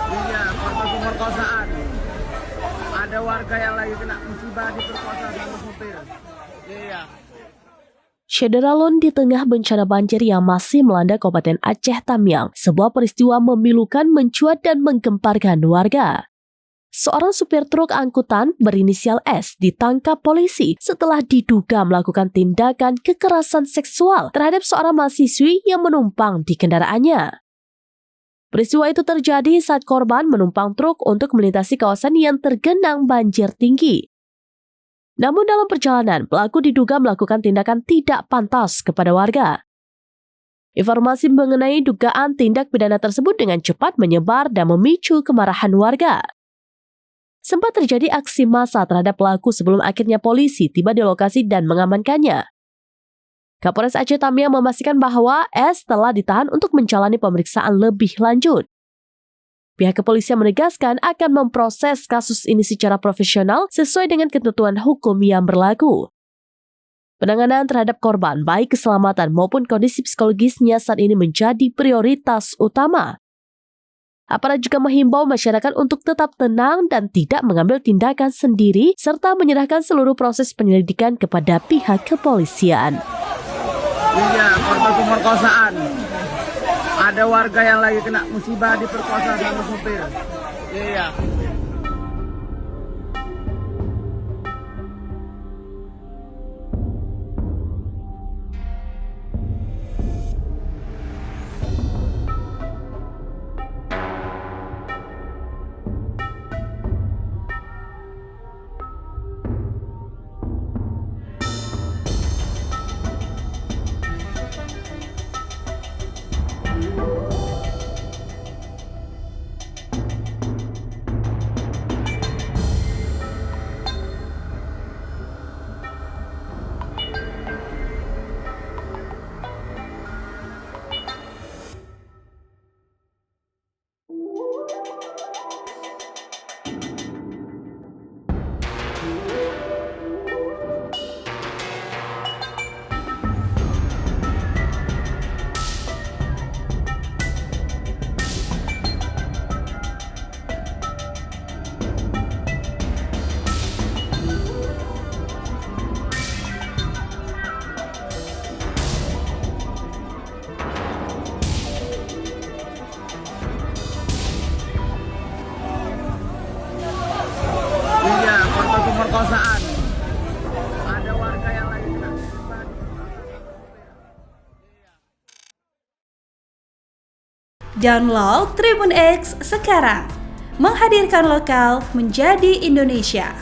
Iya, korban pemerkosaan. Ada warga yang lagi kena musibah diperkosa sama sopir. Iya. Syederalun di tengah bencana banjir yang masih melanda Kabupaten Aceh Tamiang, sebuah peristiwa memilukan mencuat dan menggemparkan warga. Seorang supir truk angkutan berinisial S ditangkap polisi setelah diduga melakukan tindakan kekerasan seksual terhadap seorang mahasiswi yang menumpang di kendaraannya. Peristiwa itu terjadi saat korban menumpang truk untuk melintasi kawasan yang tergenang banjir tinggi. Namun dalam perjalanan, pelaku diduga melakukan tindakan tidak pantas kepada warga. Informasi mengenai dugaan tindak pidana tersebut dengan cepat menyebar dan memicu kemarahan warga. Sempat terjadi aksi massa terhadap pelaku sebelum akhirnya polisi tiba di lokasi dan mengamankannya. Kapolres Aceh Tamiang memastikan bahwa S telah ditahan untuk menjalani pemeriksaan lebih lanjut. Pihak kepolisian menegaskan akan memproses kasus ini secara profesional sesuai dengan ketentuan hukum yang berlaku. Penanganan terhadap korban, baik keselamatan maupun kondisi psikologisnya saat ini menjadi prioritas utama. Aparat juga menghimbau masyarakat untuk tetap tenang dan tidak mengambil tindakan sendiri serta menyerahkan seluruh proses penyelidikan kepada pihak kepolisian. Iya, korban pemerkosaan. Ada warga yang lagi kena musibah diperkosa sama sopir. Iya. Iya, korban pemerkosaan. Ada warga yang lagi kena musibah. Download Tribun X sekarang, menghadirkan lokal menjadi Indonesia.